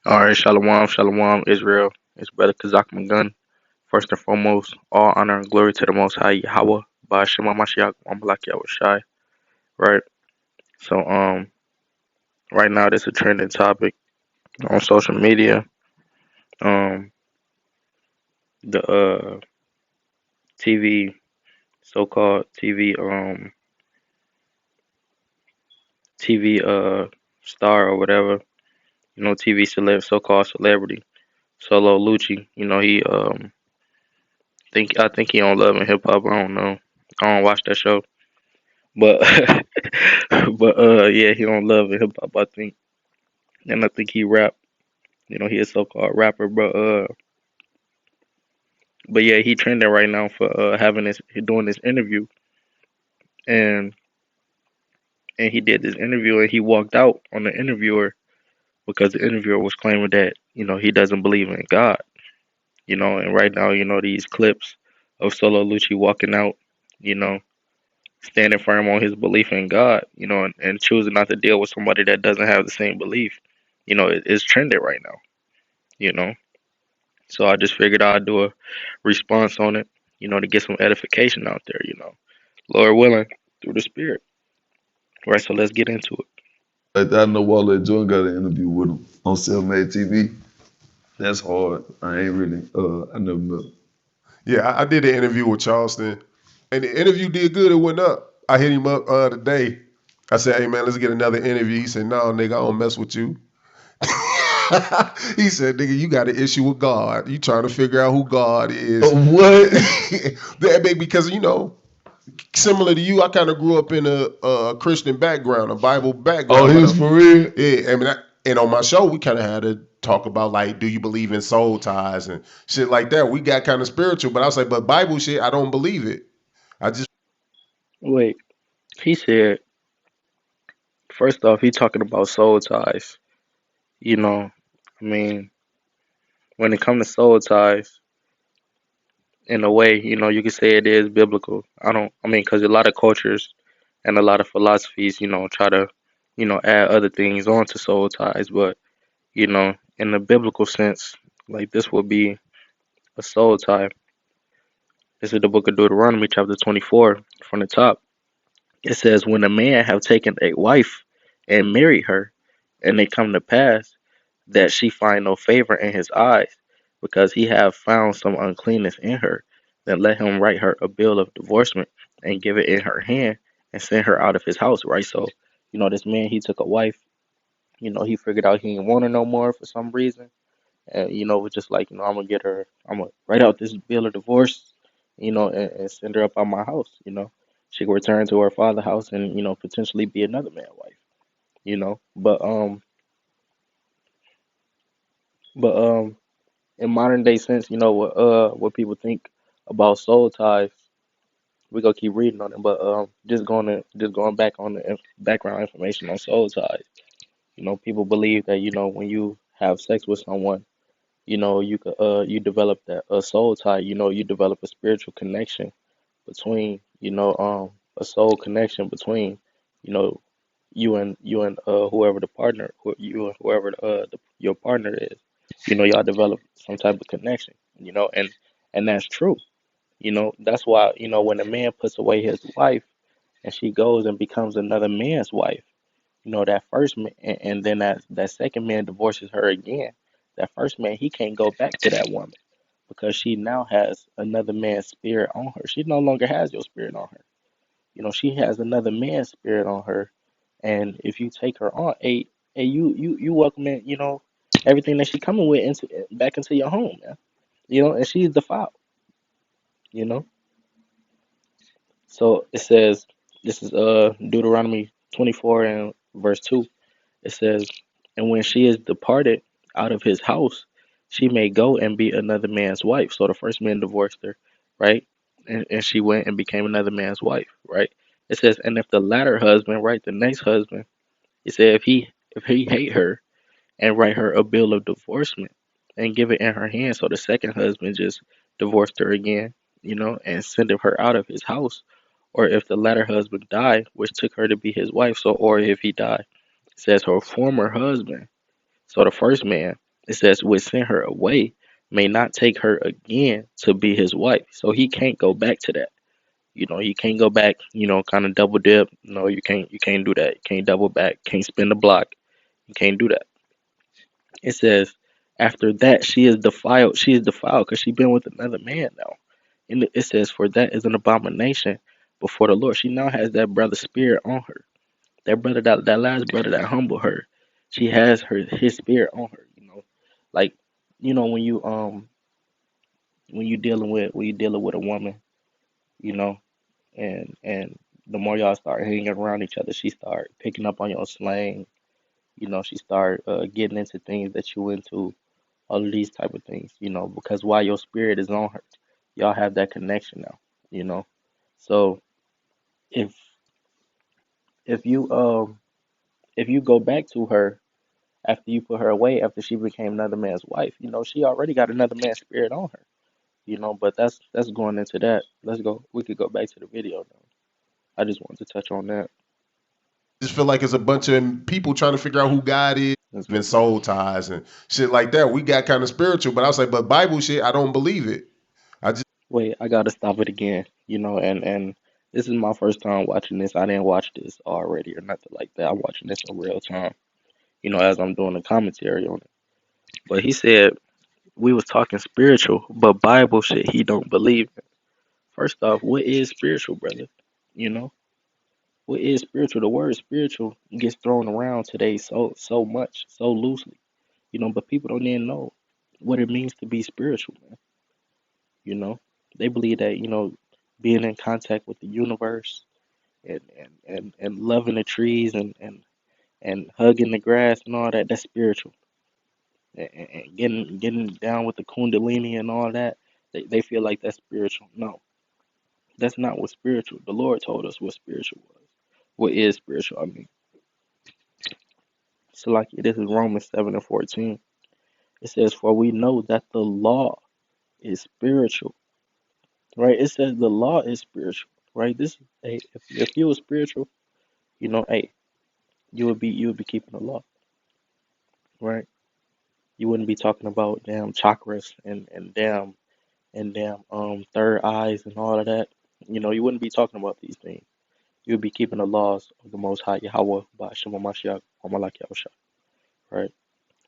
All right, shalom, shalom, Israel. It's Brother Kazak Magun. First and foremost, all honor and glory to the Most High Yahweh, by Shema Mashiach, Amalak Yahushai. Right. So, right now, this is a trending topic on social media. Um, the TV, so-called TV star or whatever, TV so-called celebrity, Solo Lucci. I think he on Love and Hip Hop. I don't know. I don't watch that show. But yeah, he don't love hip hop, I think, and I think he rap. He a so called rapper, but yeah, he trending right now for having this doing this interview, and he did this interview and he walked out on the interviewer because the interviewer was claiming that he doesn't believe in God. And right now these clips of Solo Lucci walking out, you know, standing firm on his belief in God, and choosing not to deal with somebody that doesn't have the same belief. It's trending right now. You know. So I just figured I'd do a response on it, to get some edification out there. Lord willing, through the Spirit. Right, so let's get into it. Like I know Wale Jordan got an interview with him on Self-Made TV. That's hard. I ain't really. I never met. Yeah, I did an interview with Charleston, and the interview did good. It went up. I hit him up today. I said, "Hey man, let's get another interview." He said, "No, nigga, I don't mess with you." He said, "Nigga, you got an issue with God. You trying to figure out who God is." What? Because similar to you, I kind of grew up in a Christian background, a Bible Oh, background. he But was for real? yeah, and on my show, we kind of had to talk about like, do you believe in soul ties and shit like that. We got kind of spiritual, but I was like, but Bible shit, I don't believe it. I just Wait, he said, first off, he talking about soul ties. You know, I mean, when it comes to soul ties, in a way, you could say it is biblical. Because a lot of cultures and a lot of philosophies, try to, add other things onto soul ties. But, in the biblical sense, like this would be a soul tie. This is the book of Deuteronomy, chapter 24, from the top. It says, when a man have taken a wife and married her, and it come to pass that she find no favor in his eyes, because he have found some uncleanness in her, then let him write her a bill of divorcement and give it in her hand and send her out of his house, right? So, this man, he took a wife, he figured out he didn't want her no more for some reason. And, was just like, I'm gonna write out this bill of divorce, and send her up out my house, She could return to her father's house and, potentially be another man's wife. But in modern day sense, what people think about soul ties, we gonna keep reading on it. But just going back on the background information on soul ties. People believe that when you have sex with someone, you develop that a soul tie. You develop a spiritual connection between a soul connection between you know you and whoever the partner you and whoever your partner is. Y'all develop some type of connection. And that's true. That's why when a man puts away his wife and she goes and becomes another man's wife, that first man, and then that second man divorces her again. That first man, he can't go back to that woman because she now has another man's spirit on her. She no longer has your spirit on her. She has another man's spirit on her. And if you take her on, you welcome it, everything that she coming with back into your home, man. And she's defiled, you know. So it says, this is Deuteronomy 24 and verse 2. It says, and when she is departed out of his house, she may go and be another man's wife. So the first man divorced her, right? And she went and became another man's wife, right? It says, and if the latter husband, right, the next husband, it said if he hate her and write her a bill of divorcement and give it in her hand, so the second husband just divorced her again, and sent her out of his house. Or if the latter husband died, which took her to be his wife, so or if he died, it says her former husband, so the first man, It says, "Would send her away, may not take her again to be his wife." So he can't go back to that. You can't go back. Kind of double dip. No, you can't. You can't do that. You can't double back. Can't spin the block. You can't do that. It says, after that she is defiled. She is defiled because she been with another man now. And it says, for that is an abomination before the Lord. She now has that brother's spirit on her. That brother, that last brother that humbled her, she has his spirit on her. Like when you dealing with a woman, you know, and the more y'all start hanging around each other, she start picking up on your slang. She start getting into things that you into, all of these type of things. Because while your spirit is on her, y'all have that connection now. You know, so if if you um if you go back to her after you put her away, after she became another man's wife, she already got another man's spirit on her. But that's going into that. Let's go. We could go back to the video now. I just wanted to touch on that. Just feel like it's a bunch of people trying to figure out who God is Let's and go. soul ties and shit like that. We got kind of spiritual, but I was like, but Bible shit, I don't believe it. I just Wait, I gotta stop it again. And this is my first time watching this. I didn't watch this already or nothing like that. I'm watching this in real time. As I'm doing the commentary on it. But he said we was talking spiritual, but Bible shit he don't believe in. First off, what is spiritual, brother? You know, what is spiritual? The word spiritual gets thrown around today so much, so loosely. But people don't even know what it means to be spiritual, man. You know, they believe that being in contact with the universe and loving the trees and hugging the grass and all that, that's spiritual. And getting down with the kundalini and all that, they feel like that's spiritual. No, that's not what spiritual. The Lord told us what spiritual was. What is spiritual? I mean, so like this is Romans 7:14. It says, "For we know that the law is spiritual." Right? It says the law is spiritual. Right? Hey, if you were spiritual, hey, you would be keeping the law. Right? You wouldn't be talking about damn chakras and damn third eyes and all of that. You wouldn't be talking about these things. You would be keeping the laws of the Most High Yahweh by Shema Mashiach or Malak Yahusha, right?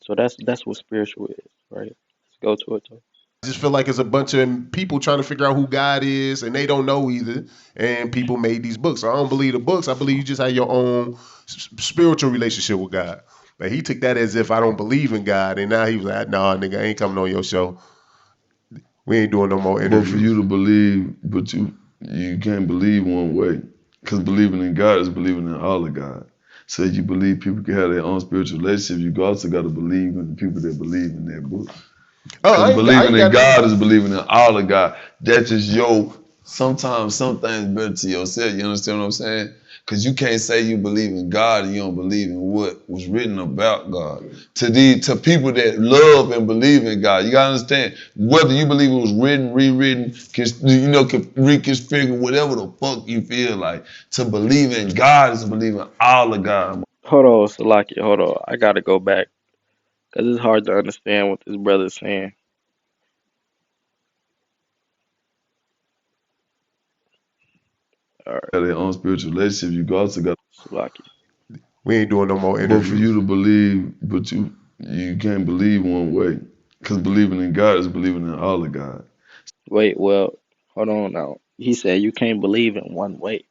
So that's what spiritual is, right? Let's go to it though. just feel like it's a bunch of people trying to figure out who God is and they don't know either. And people made these books. So I don't believe the books. I believe you just have your own spiritual relationship with God. Like he took that as if I don't believe in God, and now he was like, "Nah, nigga, I ain't coming on your show. We ain't doing no more But for you interviews." to believe, but you can't believe one way, because believing in God is believing in all of God. So you believe people can have their own spiritual relationship. You also got to believe in the people that believe in their book. Oh, Because I believing ain't in got nothing. God is believing in all of God. That's just your, sometimes some things better to yourself. You understand what I'm saying? Because you can't say you believe in God and you don't believe in what was written about God. To people that love and believe in God, you gotta understand, whether you believe it was written, rewritten, can reconfigure, whatever the fuck you feel like. To believe in God is to believe in all of God. Hold on, Salaki, hold on. I gotta go back because it's hard to understand what this brother's saying. All right, Have their own spiritual relationship. You also got. Salaki. We ain't doing no more But for you interviews. to believe, but you can't believe one way, because believing in God is believing in all of God. Wait, well, hold on now. He said you can't believe in one way.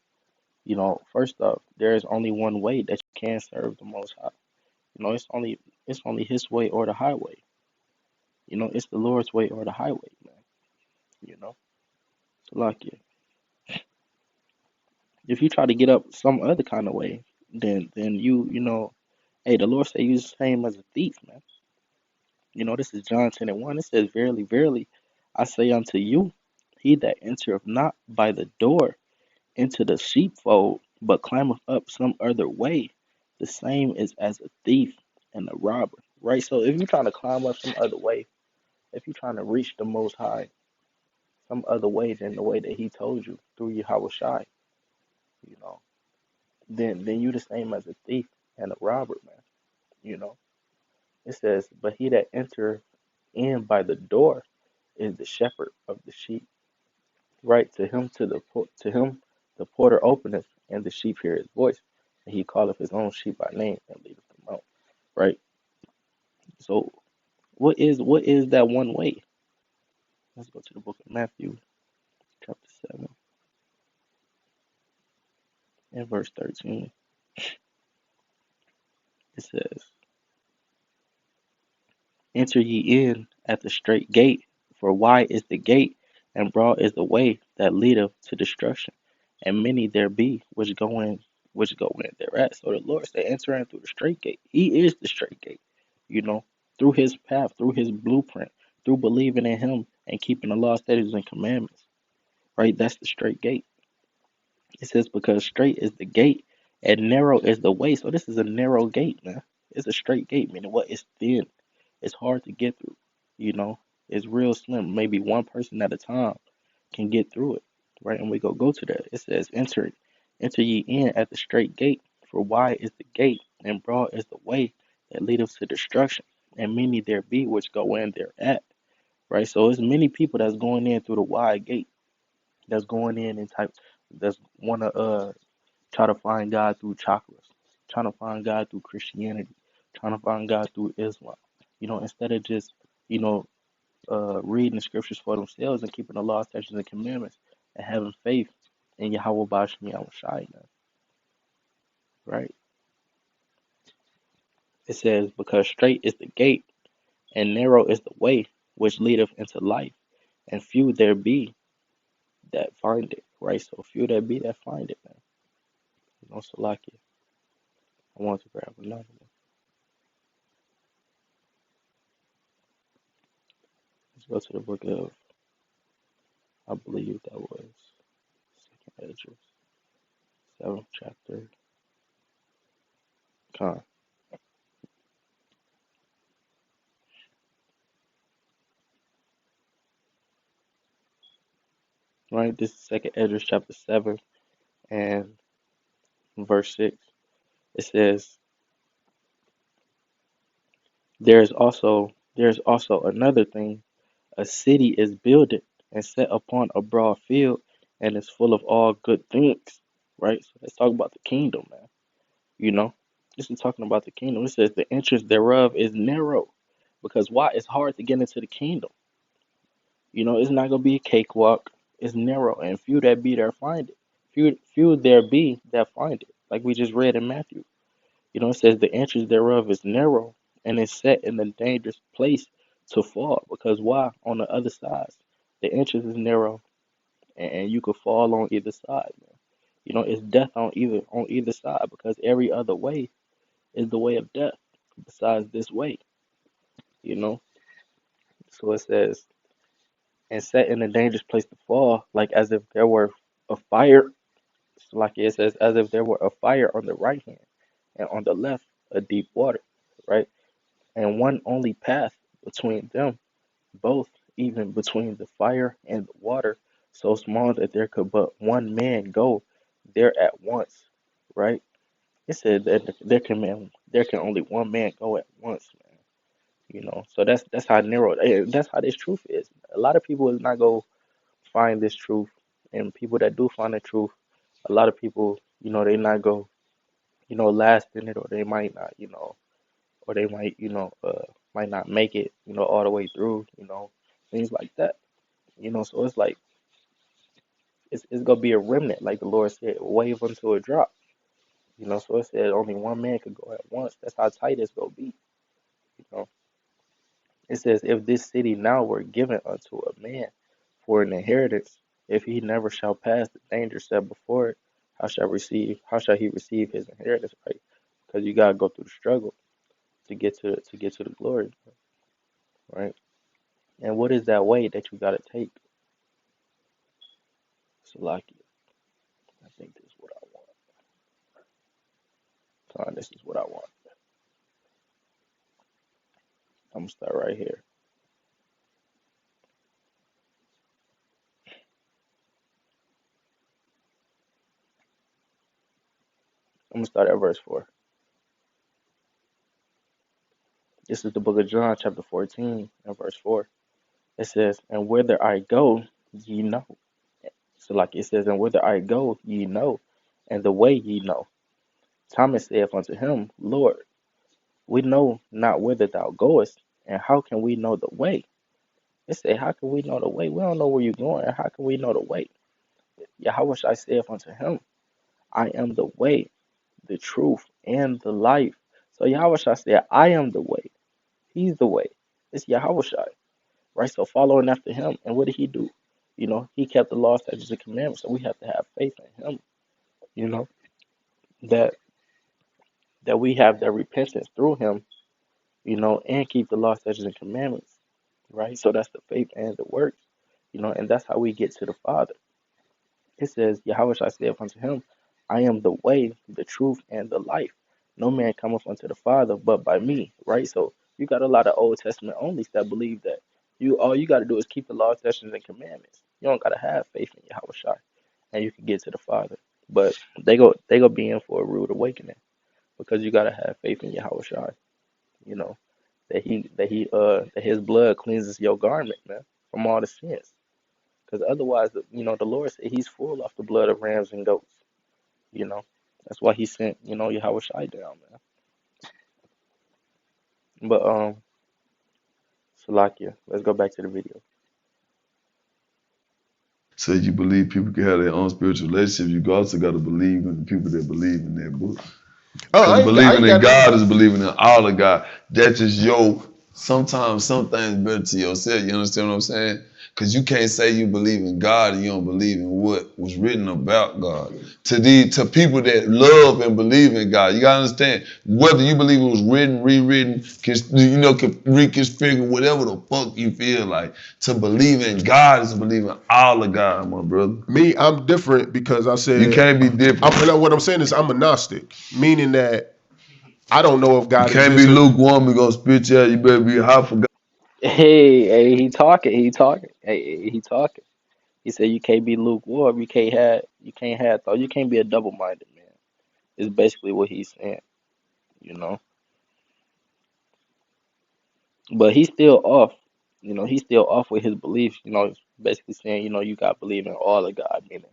First off, there is only one way that you can serve the Most High. It's only His way or the highway. It's the Lord's way or the highway, man. You know, Salakia. If you try to get up some other kind of way, then hey, the Lord say you the same as a thief, man. This is John 10:1. It says, "Verily, verily, I say unto you, he that entereth not by the door into the sheepfold, but climbeth up some other way, the same is as a thief and a robber." Right. So if you're trying to climb up some other way, if you're trying to reach the Most High some other way than the way that He told you through Yahweh Shai, you know, then you the same as a thief and a robber, man. You know, It says, but he that enter in by the door is the shepherd of the sheep. Right to him the porter openeth, and the sheep hear his voice, and he calleth his own sheep by name and leadeth them out. Right. So what is that one way? Let's go to the book of Matthew, chapter 7, and verse 13. It says, enter ye in at the straight gate, for wide is the gate, and broad is the way that leadeth to destruction, and many there be which go in thereat. So the Lord said, enter in through the straight gate. He is the straight gate, you know, through his path, through his blueprint, through believing in him and keeping the law, statutes, and commandments. Right? That's the straight gate. It says, because straight is the gate and narrow is the way. So this is a narrow gate, man. It's a straight gate, meaning what? It's thin. It's hard to get through. You know, it's real slim. Maybe one person at a time can get through it. Right? And we go to that. It says, enter ye in at the straight gate, for wide is the gate, and broad is the way that leadeth to destruction. And many there be which go in thereat. Right? So it's many people that's going in through the wide gate, that's going in and type that's wanna try to find God through chakras, trying to find God through Christianity, trying to find God through Islam. Instead of just, you know, reading the scriptures for themselves and keeping the law, statutes, and commandments and having faith in Yahweh Bashmi Yahushai, right? It says, because straight is the gate and narrow is the way which leadeth into life, and few there be that find it, right? So few there be that find it, man. Salaki. I want to grab another one. Let's go to the book of, I believe that was Second Ezra, 7th chapter. Con. Right? This is Second Ezra chapter 7 and verse 6. It says, there's also another thing. A city is builded and set upon a broad field and is full of all good things. Right? So let's talk about the kingdom, man. You know? This is talking about the kingdom. It says the entrance thereof is narrow. Because why? It's hard to get into the kingdom. It's not gonna be a cakewalk. It's narrow, and few that be there find it. Few there be that find it. Like we just read in Matthew. It says the entrance thereof is narrow, and is set in a dangerous place to fall. Because why? On the other side, the entrance is narrow, and you could fall on either side. Man. It's death on either side, because every other way is the way of death. Besides this way, you know. So it says, and set in a dangerous place to fall, like as if there were a fire. Like it says, as if there were a fire on the right hand, and on the left a deep water, right? And one only path between them both, even between the fire and the water, so small that there could but one man go there at once, right? It said that there can only one man go at once, man. So that's how narrow. That's how this truth is. A lot of people is not gonna find this truth, and people that do find the truth, a lot of people, they not go, last in it, or they might not, or they might not make it, all the way through, things like that, so it's like it's gonna be a remnant, like the Lord said, wave until it drop, so it said only one man could go at once. That's how tight it's gonna be, you know. It says, if this city now were given unto a man for an inheritance, if he never shall pass the danger set before it, how shall he receive his inheritance, right? Because you gotta go through the struggle to get to the glory, right? And what is that way that you gotta take? Salakia. I think this is what I want. Son, this is what I want. I'm gonna start right here. I'm gonna start at verse 4. This is the book of John, chapter 14, and verse 4. It says, "And whither I go, ye know." So, like it says, "And whither I go, ye know, and the way ye know." Thomas saith unto him, Lord, we know not whither thou goest, and how can we know the way? It said, how can we know the way? We don't know where you're going, and how can we know the way? Yahweh saith unto him, I am the way, the truth, and the life. So Yahweh said, I am the way. He's the way. It's Yahweh, right? So following after him, and what did he do? He kept the law, statutes, and commandments. So we have to have faith in him. You know that we have that repentance through him. And keep the law, statutes, and commandments, right? So that's the faith and the works. And that's how we get to the Father. It says, Yahweh saith unto him, I am the way, the truth, and the life. No man cometh unto the Father but by me, right? So you got a lot of Old Testament onlys that believe that all you got to do is keep the law, statutes, and commandments. You don't got to have faith in Yahweh, and you can get to the Father. But they go be in for a rude awakening because you got to have faith in Yahweh, you know, that his blood cleanses your garment, man, from all the sins. Because otherwise, the Lord said He's full off the blood of rams and goats. You know, that's why He sent Yahweh Shai down, man. But Salakia, let's go back to the video. So you believe people can have their own spiritual relationship. You also got to believe in the people that believe in that book. Oh, Because I believing ain't in got nothing. God is believing in all of God. That's just your, sometimes some things better to yourself. You understand what I'm saying? Because you can't say you believe in God and you don't believe in what was written about God. To people that love and believe in God, you gotta understand, whether you believe it was written, rewritten, can reconfigure, whatever the fuck you feel like. To believe in God is to believe in all of God, my brother. Me, I'm different because I You said, can't be different. what I'm saying is I'm agnostic, meaning that I don't know if You God can't exists. be lukewarm and go spit you out. You better be hot for God. Hey, he talking. He talking. Hey, he talking. He said you can't be lukewarm. You can't have thought. You can't be a double-minded man. Is basically what he's saying. You know. But he's still off. He's still off with his beliefs. He's basically saying, you got to believe in all of God. Meaning,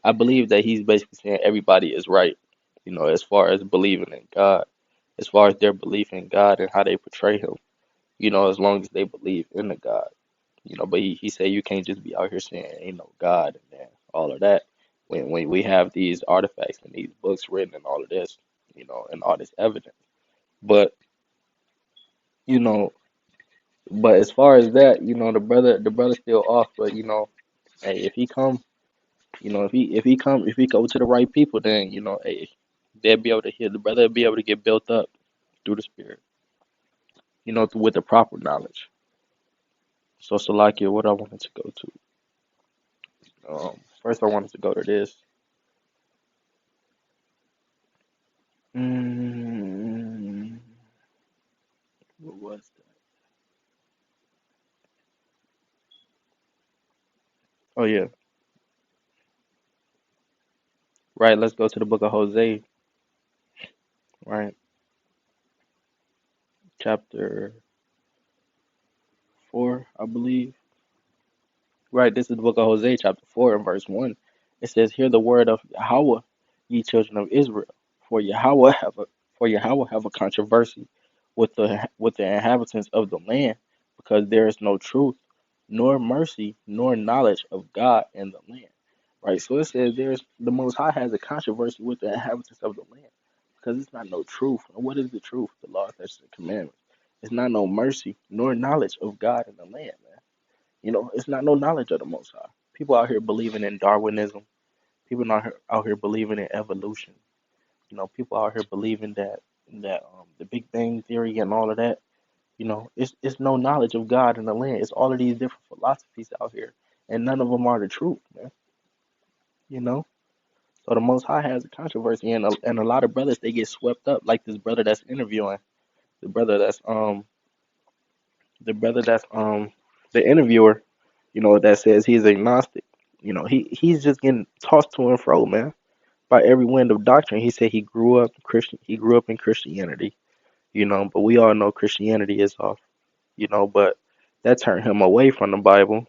I believe that he's basically saying everybody is right. As far as believing in God, as far as their belief in God and how they portray Him. As long as they believe in the God. But he said you can't just be out here saying ain't no God and then all of that. When we have these artifacts and these books written and all of this, and all this evidence. But you know, But as far as that, the brother's still off. But hey, if he come, if he go to the right people, then hey, they'll be able to hear the brother. Will be able to get built up through the spirit, with the proper knowledge. So Salakia, what I wanted to go to. First I wanted to go to this. Mm, what was that? Oh yeah, right. Let's go to the book of Hosea, right, chapter 4, I believe. Right, this is the book of Hosea, chapter 4, and verse 1. It says, Hear the word of Yahweh, ye children of Israel. For Yahweh have a controversy with the inhabitants of the land, because there is no truth, nor mercy, nor knowledge of God in the land. Right, so it says the Most High has a controversy with the inhabitants of the land, because it's not no truth. And what is the truth? The law, statutes, and commandments. It's not no mercy, nor knowledge of God in the land, man. It's not no knowledge of the Most High. People out here believing in Darwinism. People out here believing in evolution. People out here believing that the Big Bang Theory and all of that. It's no knowledge of God in the land. It's all of these different philosophies out here, and none of them are the truth, man. You know. So the Most High has a controversy, and a lot of brothers they get swept up, like this brother that's interviewing, the brother that's the brother that's the interviewer, that says he's agnostic. He's just getting tossed to and fro, man, by every wind of doctrine. He said he grew up Christian. He grew up in Christianity. But we all know Christianity is off, but that turned him away from the Bible.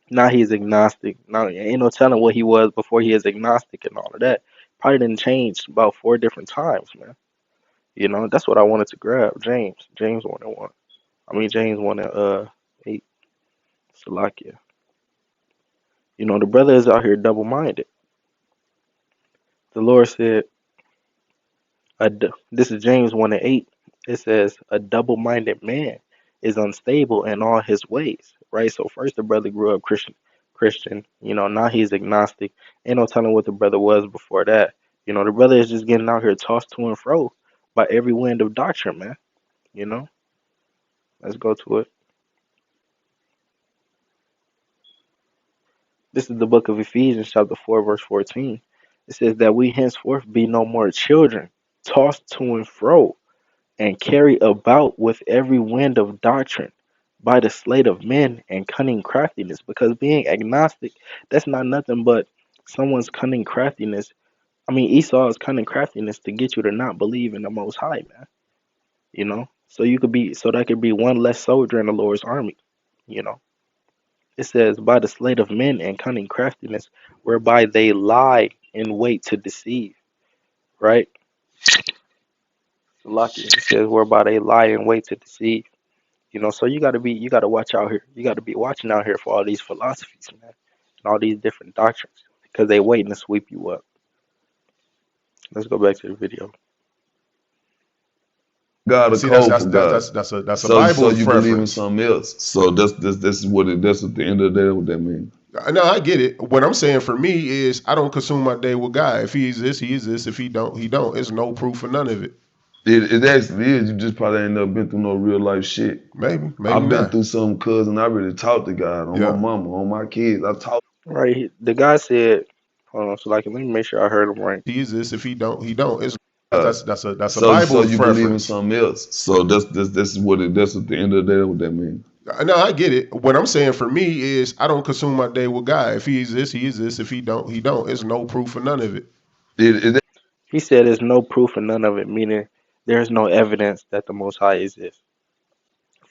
Now he's agnostic. Now ain't no telling what he was before he is agnostic and all of that. Probably didn't change about 4 different times, man. That's what I wanted to grab. James 1:1. I mean James 1:8. Salakia. The brother is out here double minded. The Lord said, this is James 1:8. It says, a double minded man is unstable in all his ways. Right? So first the brother grew up Christian, now he's agnostic. Ain't no telling what the brother was before that. The brother is just getting out here tossed to and fro by every wind of doctrine, man. You know? Let's go to it. This is the book of Ephesians, chapter 4, verse 14. It says that we henceforth be no more children, tossed to and fro, and carried about with every wind of doctrine by the sleight of men and cunning craftiness. Because being agnostic, that's not nothing but someone's cunning craftiness. I mean, Esau's cunning craftiness to get you to not believe in the Most High, man. So that could be one less soldier in the Lord's army. You know. It says, by the sleight of men and cunning craftiness, whereby they lie in wait to deceive, right? Lucky. It says, whereby they lie in wait to deceive. So you gotta watch out here. You gotta be watching out here for all these philosophies, man, and all these different doctrines, because they waiting to sweep you up. Let's go back to the video. God a See, that's code that's for that's God. that's that's a that's a So Bible you believe in preference. something else. So that's what it that's at the end of the day what that means. No, I get it. What I'm saying for me is I don't consume my day with God. If he exists, he exists. If he don't, he don't. There's no proof for none of it. It actually is. You just probably ain't never been through no real life shit. Maybe I've been not. through some cousin. I really talked to God on my Yeah. mama, on my kids. I talked. Right. The guy said, hold on. So like, let me make sure I heard him right. He exists. If he don't, he don't. It's To God. that's a So Bible you believe in preference. something else. So that's what it that's at the end of the day what that means. No, I get it. What I'm saying for me is I don't consume my day with God. If he exists, he exists. If he don't, he don't. There's no proof for none of it. It He said there's no proof of none of it, meaning there's no evidence that the Most High exists.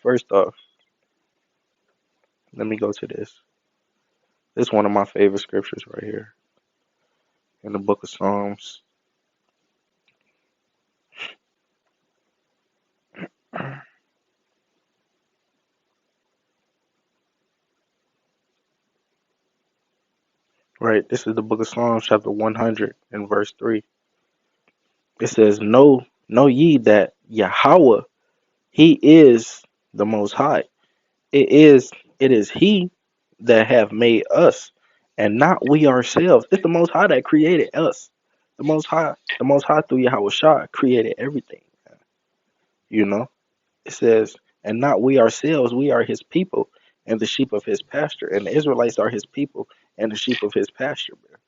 First off, let me go to this. This is one of my favorite scriptures right here in the book of Psalms. Right, this is the book of Psalms, chapter 100, and verse 3. It says, know ye that Yahweh, he is the Most High. It is, it is he that have made us, and not we ourselves. It's the Most High that created us. The Most High through Yahweh Shah created everything. You know, it says, and not we ourselves, we are his people and the sheep of his pasture. And the Israelites are his people and the sheep of his pasture, man.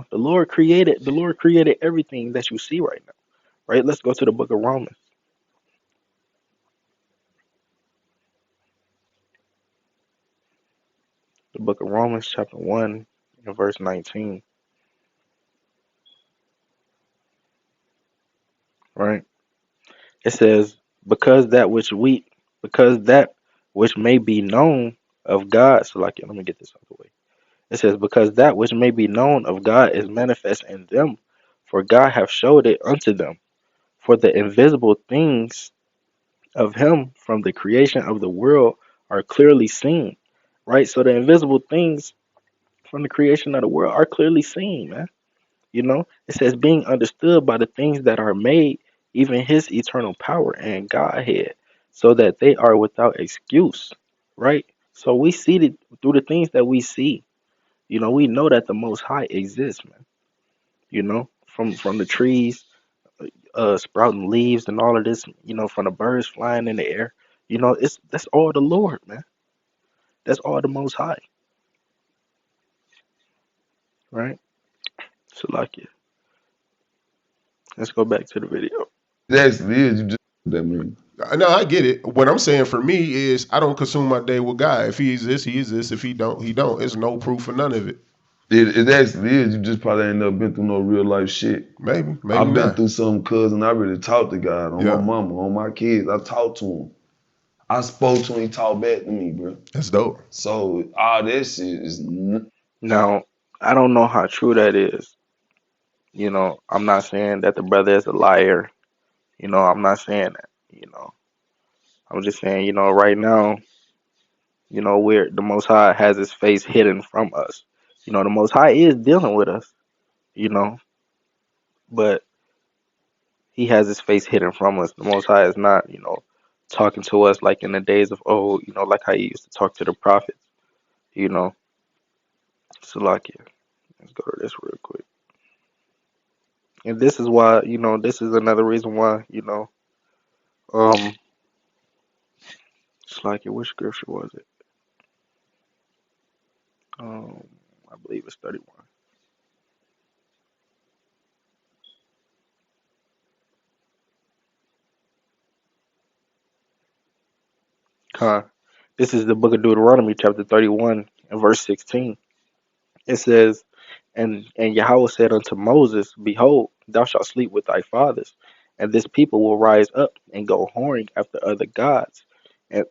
The Lord created everything that you see right now. Right? Let's go to the book of Romans. The book of Romans, chapter 1, and verse 19. Right? It says, because that which may be known of God. So like, let me get this out of the way. It says, because that which may be known of God is manifest in them, for God hath showed it unto them. For the invisible things of him from the creation of the world are clearly seen. Right? So the invisible things from the creation of the world are clearly seen, man. It says being understood by the things that are made, even his eternal power and Godhead, so that they are without excuse. Right? So we see it through the things that we see. We know that the Most High exists, man. From the trees, sprouting leaves and all of this. From the birds flying in the air. It's that's all the Lord, man. That's all the Most High, right? So like, yeah, let's go back to the video. actually is. You just what that means. No, I get it. What I'm saying for me is I don't consume my day with God. If he exists, he exists. If he don't, he don't. There's no proof for none of it. It actually is. You just probably ain't never been through no real life shit. Maybe I've been not. through something, cousin. I really talked to God on my Yeah, mama, on my kids. I talked to him. I spoke to him. He talked back to me, bro. that's dope. So all that shit is Now, I don't know how true that is. I'm not saying that the brother is a liar. I'm not saying that. I'm just saying, right now, where the Most High has His face hidden from us. The Most High is dealing with us. You know, but He has His face hidden from us. The Most High is not, talking to us like in the days of old. Like how He used to talk to the prophets. You know, Salakia. Let's go to this real quick. And this is why, this is another reason why, um, Salakia. Which scripture was it? Um, I believe it's 31. This is the book of Deuteronomy, chapter 31, and verse 16. It says, and Yahweh said unto Moses, Behold, thou shalt sleep with thy fathers, and this people will rise up and go whoring after other gods, and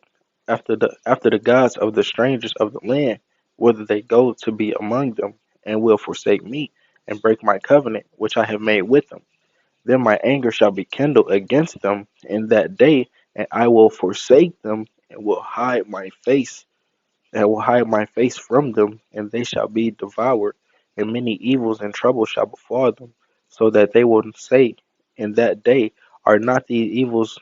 after the gods of the strangers of the land, whither they go to be among them, and will forsake me, and break my covenant which I have made with them. Then my anger shall be kindled against them in that day, and I will forsake them, and will hide my face from them, and they shall be devoured, and many evils and troubles shall befall them, so that they will say in that day, Are not these evils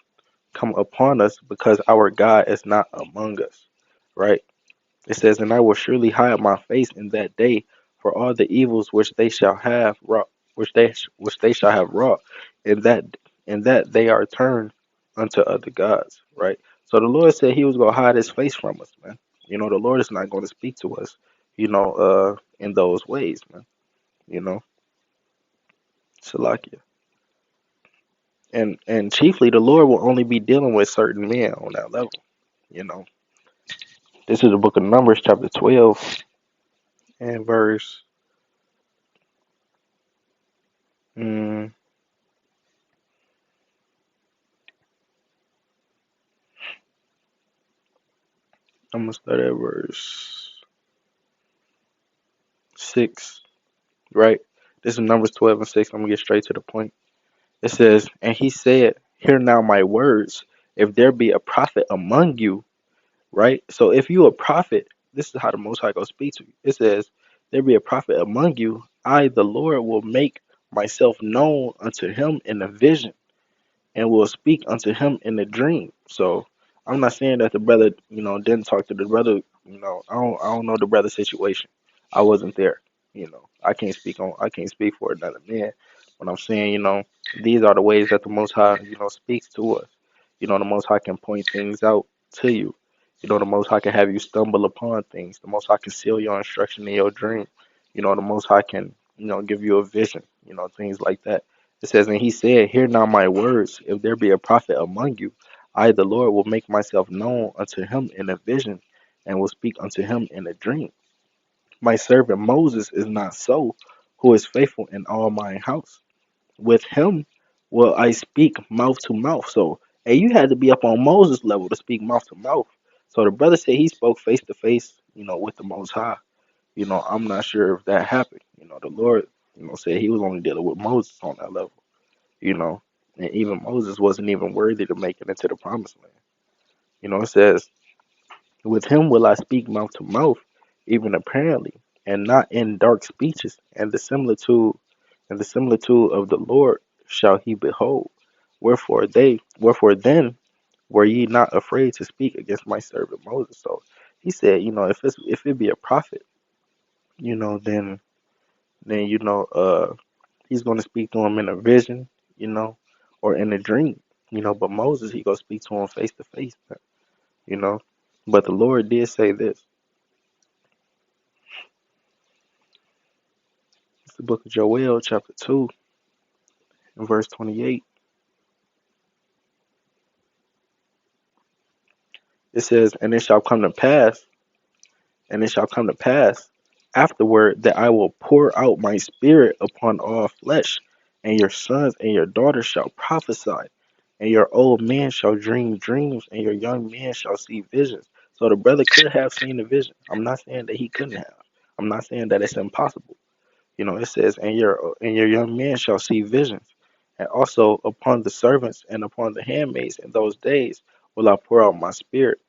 come upon us, because our God is not among us? Right? It says, And I will surely hide my face in that day for all the evils which they shall have wrought, which they shall have wrought, and that they are turned unto other gods. Right. So the Lord said He was gonna hide His face from us, man. The Lord is not going to speak to us, in those ways, man. You know, Salakia. And chiefly, the Lord will only be dealing with certain men on that level. You know, this is the book of Numbers, chapter 12, and verse. Mm, I'm gonna start at verse 6, right? This is Numbers 12 and 6. I'm gonna get straight to the point. It says, And he said, Hear now my words. If there be a prophet among you, right? So if you a prophet, this is how the Most High gonna speak to you. It says, There be a prophet among you, I, the Lord, will make myself known unto him in a vision, and will speak unto him in a dream. So I'm not saying that the brother, didn't talk to the brother. I don't know the brother's situation. I wasn't there. I can't speak for another man. But I'm saying, these are the ways that the Most High, speaks to us. The Most High can point things out to you. The Most High can have you stumble upon things. The Most High can seal your instruction in your dream. The Most High can, give you a vision. Things like that. It says, And he said, Hear now my words. If there be a prophet among you, I, the Lord, will make myself known unto him in a vision, and will speak unto him in a dream. My servant Moses is not so, who is faithful in all my house. With him will I speak mouth to mouth. So, and you had to be up on Moses' level to speak mouth to mouth. So the brother said he spoke face to face, with the Most High. I'm not sure if that happened. The Lord, said He was only dealing with Moses on that level. you know, and even Moses wasn't even worthy to make it into the promised land. It says, With him will I speak mouth to mouth, even apparently, and not in dark speeches, and the similitude of the Lord shall he behold. Wherefore then were ye not afraid to speak against my servant Moses? So he said, if it be a prophet, then he's gonna speak to him in a vision, you know, or in a dream, but Moses, he gonna speak to him face to face, you know. But the Lord did say this. It's the book of Joel, chapter 2, and verse 28. It says, and it shall come to pass, afterward that I will pour out my spirit upon all flesh, and your sons and your daughters shall prophesy, and your old men shall dream dreams, and your young men shall see visions. So the brother could have seen a vision. I'm not saying that he couldn't have. I'm not saying that it's impossible. You know, it says, and your young men shall see visions, and also upon the servants and upon the handmaids in those days will I pour out my spirit.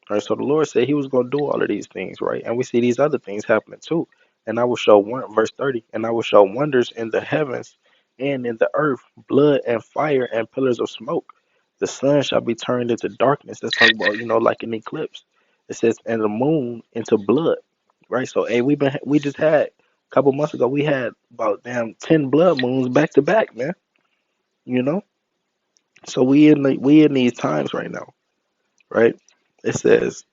Right, so the Lord said He was going to do all of these things, right? And we see these other things happening too. And I will show one, verse 30, and I will show wonders in the heavens and in the earth, blood and fire and pillars of smoke. The sun shall be turned into darkness. Let's talk about, like an eclipse. It says, and the moon into blood, right? So, hey, we just had a couple months ago, we had about damn 10 blood moons back to back, man. You know, so we in these times right now, right? It says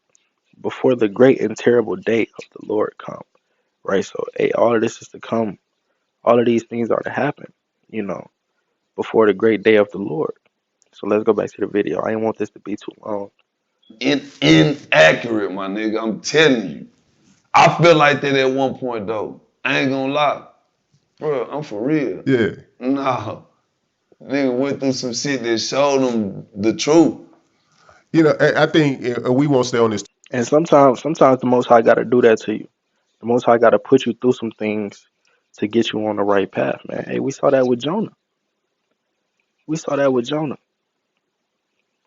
before the great and terrible day of the Lord come. Right? So, hey, all of this is to come. All of these things are to happen, you know, before the great day of the Lord. So let's go back to the video. I didn't want this to be too long. Inaccurate, my nigga. I'm telling you. I feel like that at one point though. I ain't gonna lie. Bro, I'm for real. Yeah. Nah. Nigga went through some shit that showed them the truth. I think we won't stay on this. And sometimes the Most High got to do that to you. The Most High got to put you through some things to get you on the right path, man. Hey, we saw that with Jonah. We saw that with Jonah.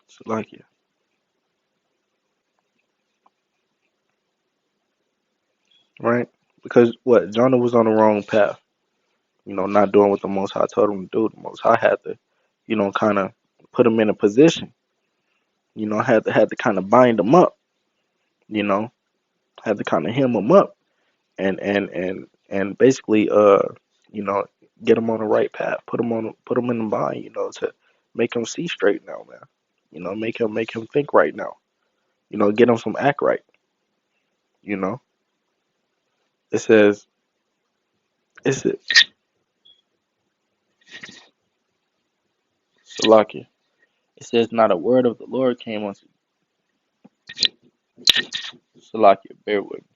So like, yeah, right? Because what Jonah was on the wrong path. Not doing what the Most High told him to do. The Most High had to, kind of put him in a position. Had to kind of bind him up. You know, had to kind of hem him up and basically you know get him on the right path, put him in the bind. To make him see straight now, man. Make him think right now. Get him some act right. You know, it says it's it. Salakia. It says not a word of the Lord came unto Salakia. Bear with me.